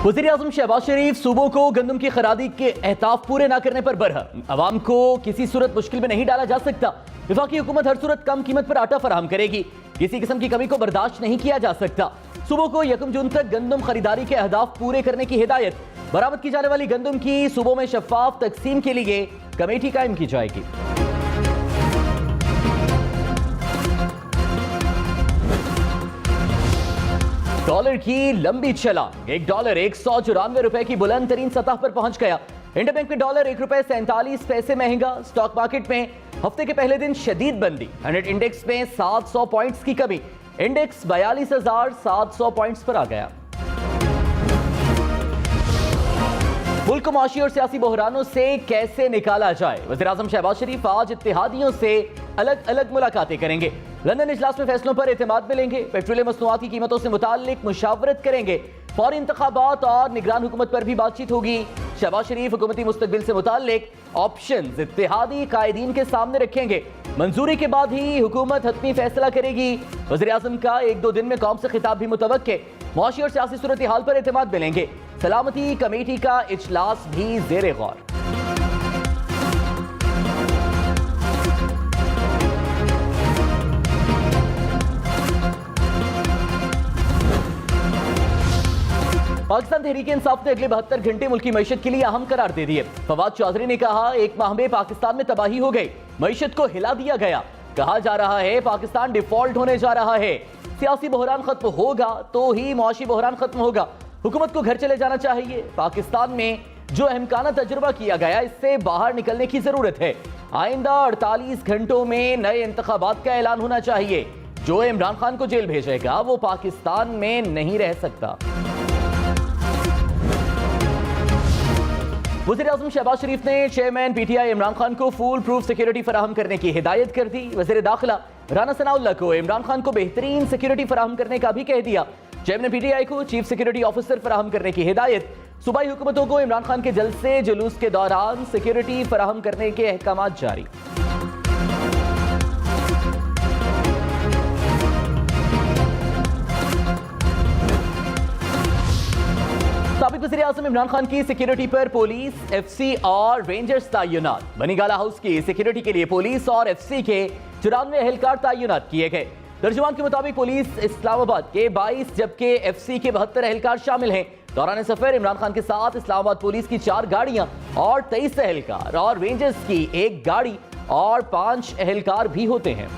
वज़ीर-ए-आज़म शहबाज शरीफ सूबों को गंदम की खरादी के अहताफ पूरे न करने पर बरहम। अवाम को किसी सूरत मुश्किल में नहीं डाला जा सकता। वफाकी हुकूमत हर सूरत कम कीमत पर आटा फराहम करेगी। किसी किस्म की कमी को बर्दाश्त नहीं किया जा सकता। सूबों को 1 जून तक गंदम खरीदारी के अहदाफ पूरे करने की हिदायत। बरामद की जाने वाली गंदम की सूबों में शफाफ तकसीम के लिए कमेटी कायम की जाएगी। डॉलर की लंबी छलांग। $1 194 की बुलंद तरीन सतह पर पहुंच गया। इंडियन बैंक में डॉलर $1.47 महंगा। स्टॉक मार्केट में हफ्ते के पहले दिन शदीद मंदी। 100 इंडेक्स में 700 पॉइंट्स की कमी। इंडेक्स 42,700 पॉइंट्स पर आ गया। मुल्क को माशी और सियासी बहरानों से कैसे निकाला जाए, वज़ीर-ए-आज़म शहबाज शरीफ आज इत्तेहादियों से अलग अलग मुलाकातें करेंगे। लंदन इजलास में फैसलों पर एतमाद मिलेंगे। पेट्रोलियम मसनूआत की कीमतों से मुताल्लिक मुशावरत करेंगे। फौरी इंतखाबात और निगरान हुकूमत पर भी बातचीत होगी। शहबाज शरीफ हुकूमती मुस्तकबिल से मुताल्लिक ऑप्शंस इत्तेहादी कायदीन के सामने रखेंगे। मंजूरी के बाद ही हुकूमत हतमी फैसला करेगी। वज़ीर-ए-आज़म का 1-2 दिन में कौम से खिताब भी मुतवक्के। मुआशी और सियासी सूरत हाल पर एतमाद मिलेंगे। सलामती कमेटी का इजलास भी ज़ेरे गौर। पाकिस्तान तहरीक इंसाफ ने अगले 72 घंटे मुल्की मईशत के लिए अहम करार दे दिए। फवाद चौधरी ने कहा, 1 माह में पाकिस्तान में तबाही हो गई, मईशत को हिला दिया गया। कहा जा रहा है पाकिस्तान डिफॉल्ट होने जा रहा है। सियासी बहरान खत्म होगा तो ही मुआशी बहरान खत्म होगा। हुकूमत को घर चले जाना चाहिए। पाकिस्तान में जो अहमकाना तजुर्बा किया गया, इससे बाहर निकलने की जरूरत है। आइंदा 48 घंटों में नए इंतखाबात का ऐलान होना चाहिए। जो इमरान खान को जेल भेजेगा वो पाकिस्तान में नहीं रह सकता। वज़ीर-ए-आज़म शहबाज शरीफ ने चेयरमैन पीटीआई इमरान खान को फुल प्रूफ सिक्योरिटी फराहम करने की हिदायत कर दी। वज़ीर दाखिला राना सनाउल्लाह को इमरान खान को बेहतरीन सिक्योरिटी फराहम करने का भी कह दिया। चेयरमैन पीटीआई को चीफ सिक्योरिटी ऑफिसर फराहम करने की हिदायत। सूबाई हुकूमतों को इमरान खान के जलसे जुलूस के दौरान सिक्योरिटी फराहम करने के अहकाम जारी। साबिक वज़ीर-ए-आज़म इमरान खान की सिक्योरिटी पर पुलिस, एफसी और रेंजर्स तैनात। बनीगाला हाउस की सिक्योरिटी के लिए पुलिस और एफसी के 94 एहलकार तैनात किए गए। तर्जुमान के मुताबिक पुलिस इस्लामाबाद के 22 जबकि एफसी के 72 एहलकार शामिल हैं। दौरान सफर इमरान खान के साथ इस्लामाबाद पुलिस की 4 गाड़ियां और 23 एहलकार और रेंजर्स की 1 गाड़ी और 5 एहलकार भी होते हैं।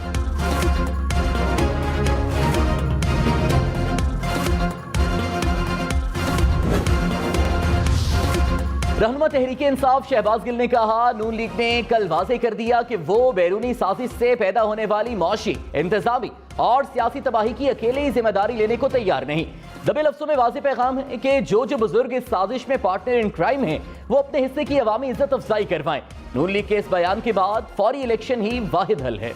रहनुमा तहरीक इंसाफ शहबाज गिल ने कहा, नून लीग ने कल वाज़ेह कर दिया कि वो बैरूनी साजिश से पैदा होने वाली मौशी, इंतजामी और सियासी तबाही की अकेले ही जिम्मेदारी लेने को तैयार नहीं। दबे लफ्जों में वाज़ेह पैगाम है कि जो बुजुर्ग इस साजिश में पार्टनर इन क्राइम हैं, वो अपने हिस्से की अवामी इज्जत अफजाई करवाएं। नून लीग के इस बयान के बाद फौरी इलेक्शन ही वाहिद हल है।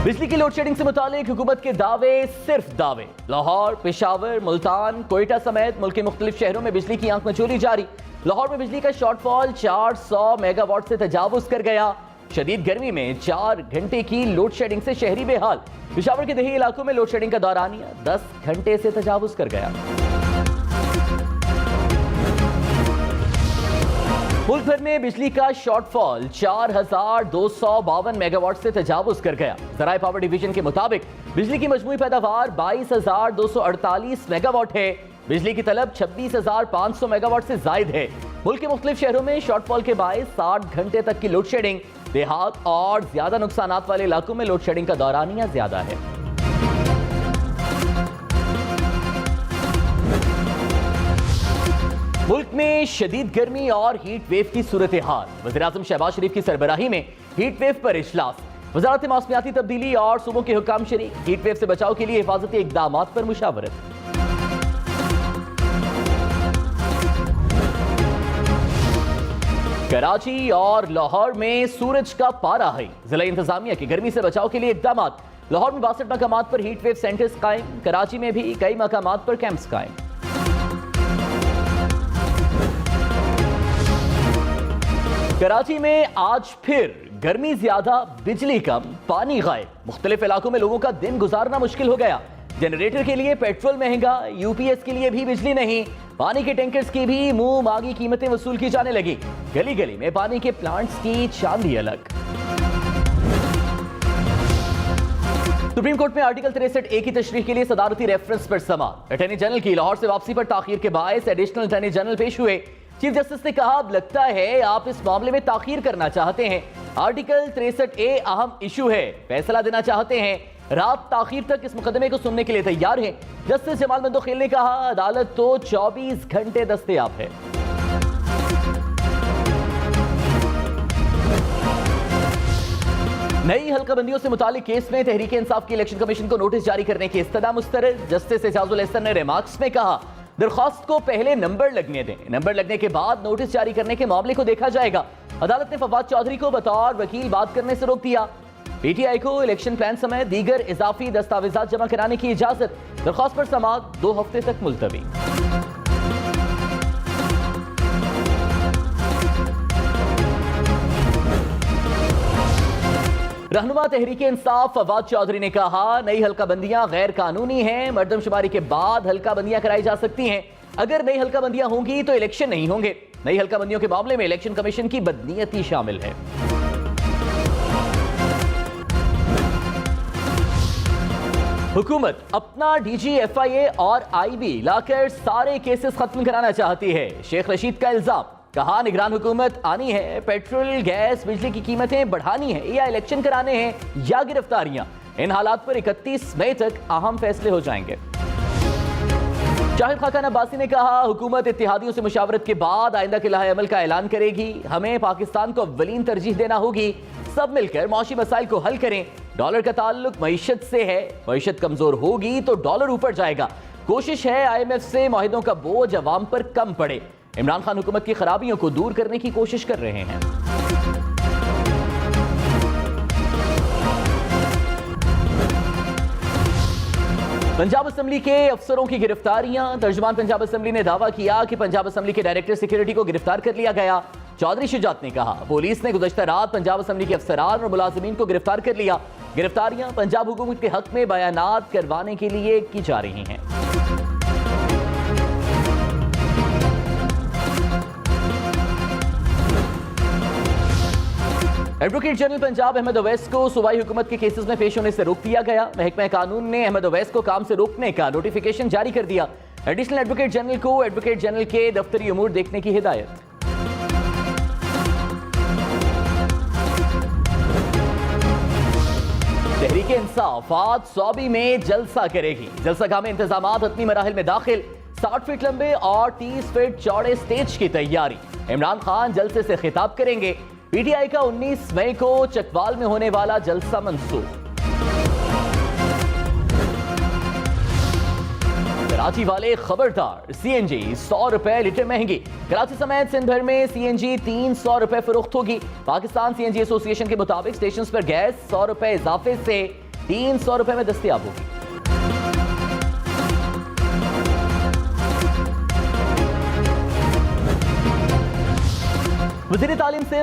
बिजली की लोड शेडिंग से मुतालिक हुकूमत के दावे सिर्फ दावे। लाहौर, पेशावर, मुल्तान, कोयटा समेत मुल्क के मुख्तलिफ शहरों में बिजली की आंख मचोली जारी। लाहौर में बिजली का शॉर्टफॉल 400 मेगावाट से तजावुज कर गया। शदीद गर्मी में 4 घंटे की लोड शेडिंग से शहरी बेहाल। पेशावर के देही इलाकों में लोड शेडिंग का दौरानिया 10 घंटे से तजावुज कर गया। मुल्क भर में बिजली का शॉर्टफॉल 4252 मेगावाट से तजावुज कर गया। ज़राए पावर डिवीजन के मुताबिक बिजली की मजमूई पैदावार 22,248 मेगावाट है। बिजली की तलब 26,500 मेगावाट से जायद है। मुल्क के मुख्तलिफ शहरों में शॉर्टफॉल के बायस 60 घंटे तक की लोड शेडिंग। देहात और ज्यादा नुकसानात वाले इलाकों में लोड शेडिंग का दौरानिया ज्यादा है। मुल्क में शदीद गर्मी और हीट वेव की सूरत हाल। वज़ीर-ए-आज़म शहबाज शरीफ की सरबराही में हीट वेव पर इजलास। वज़ारत मौसमियाती तब्दीली और सूबों के हुकाम शरीक। हीट वेव से बचाव के लिए हिफाजती इक़दामात पर मुशावरत। कराची और लाहौर में सूरज का पारा है। जिला इंतजामिया की गर्मी से बचाव के लिए इक़दामात। लाहौर में 62 मकामात पर हीट वेव सेंटर्स कायम। कराची में भी कई मकामात पर कैंप्स कायम। कराची में आज फिर गर्मी ज्यादा, बिजली कम, पानी गायब। मुख्तलिफ इलाकों में लोगों का दिन गुजारना मुश्किल हो गया। जनरेटर के लिए पेट्रोल महंगा, यूपीएस के लिए भी बिजली नहीं, पानी के टैंकर्स की भी मुंह मांगी कीमतें वसूल की जाने लगी। गली गली में पानी के प्लांट्स की चांदी अलग। सुप्रीम कोर्ट में आर्टिकल 63A की तशरीह के लिए सदारती रेफरेंस पर समाअत। अटॉर्नी जनरल की लाहौर से वापसी पर ताखीर के बायस एडिशनल अटॉर्नी जनरल पेश हुए। चीफ जस्टिस ने कहा, अब लगता है आप इस मामले में ताखीर करना चाहते हैं। आर्टिकल 63A अहम इशू है, फैसला देना चाहते हैं। रात ताखीर तक इस मुकदमे को सुनने के लिए तैयार हैं। जस्टिस जमाल मंदोखेल ने कहा, अदालत तो 24 घंटे दस्तयाब है। नई हल्काबंदियों से मुतालिक केस में तहरीक इंसाफ की इलेक्शन कमीशन को नोटिस जारी करने की इस्तदा मुस्तरद। जस्टिस एजाजुल एहसन ने रिमार्क्स में कहा, दरख्वास्त को पहले नंबर लगने दें, नंबर लगने के बाद नोटिस जारी करने के मामले को देखा जाएगा। अदालत ने फवाद चौधरी को बतौर वकील बात करने से रोक दिया। पीटीआई को इलेक्शन प्लान समेत दीगर इजाफी दस्तावेजात जमा कराने की इजाजत। दरख्वास्त पर समाअत 2 हफ्ते तक मुलतवी। रहनुमा तहरीक इंसाफ फवाद चौधरी ने कहा, नई हल्काबंदियां गैर कानूनी हैं। मर्दमशुमारी के बाद हल्काबंदियां कराई जा सकती हैं। अगर नई हल्काबंदियां होंगी तो इलेक्शन नहीं होंगे। नई हल्काबंदियों के मामले में इलेक्शन कमीशन की बदनीयती शामिल है। हुकूमत अपना डीजीएफआईए और आईबी लाकर सारे केसेस खत्म कराना चाहती है। शेख रशीद का इल्जाम, कहा, निगरान हुकूमत आनी है, पेट्रोल गैस बिजली की कीमतें बढ़ानी है, या इलेक्शन कराने हैं या गिरफ्तारियां। इन हालात पर 31 मई तक अहम फैसले हो जाएंगे। शाहिद खाकान अब्बासी ने कहा, हुकूमत इत्तेहादियों से मुशावरत के बाद आइंदा के लाहे अमल का ऐलान करेगी। हमें पाकिस्तान को अव्वलीन तरजीह देना होगी। सब मिलकर मौशी मसाइल को हल करें। डॉलर का ताल्लुक मईशत से है, मईशत कमजोर होगी तो डॉलर ऊपर जाएगा। कोशिश है IMF से मुआहिदों का बोझ अवाम पर कम पड़े। इमरान खान हुकूमत की खराबियों को दूर करने की कोशिश कर रहे हैं। पंजाब असेंबली के अफसरों की गिरफ्तारियां। तर्जुमान पंजाब असेंबली ने दावा किया कि पंजाब असेंबली के डायरेक्टर सिक्योरिटी को गिरफ्तार कर लिया गया। चौधरी शुजात ने कहा, पुलिस ने गुज़श्ता रात पंजाब असेंबली के अफसरान और मुलाजिमीन को गिरफ्तार कर लिया। गिरफ्तारियां पंजाब हुकूमत के हक में बयानात करवाने के लिए की जा रही हैं। एडवोकेट जनरल पंजाब अहमद अवैस को सूबाई हुकूमत के केसेस में पेश होने से रोक दिया गया। महकमा कानून ने अहमद अवैस को काम से रोकने का नोटिफिकेशन जारी कर दिया। एडिशनल एडवोकेट जनरल को एडवोकेट जनरल के दफ्तरी उमूर देखने की हिदायत। तहरीक इंसाफ आज सौबी में जलसा करेगी। जलसागाह में इंतजामात हतमी मराहिल में दाखिल। 60 फीट लंबे और 30 फीट चौड़े स्टेज की तैयारी। इमरान खान जलसे से खिताब करेंगे। पीटीआई का 19 मई को चकवाल में होने वाला जलसा मंसूख। कराची वाले खबरदार, सीएनजी 100 रुपए लीटर महंगी। कराची समेत सिंध भर में सीएनजी 300 रुपए फरोख्त होगी। पाकिस्तान सीएनजी एसोसिएशन के मुताबिक स्टेशन पर गैस 100 रुपए इजाफे से 300 रुपए में दस्तयाब होगी। वज़ीर तालीम से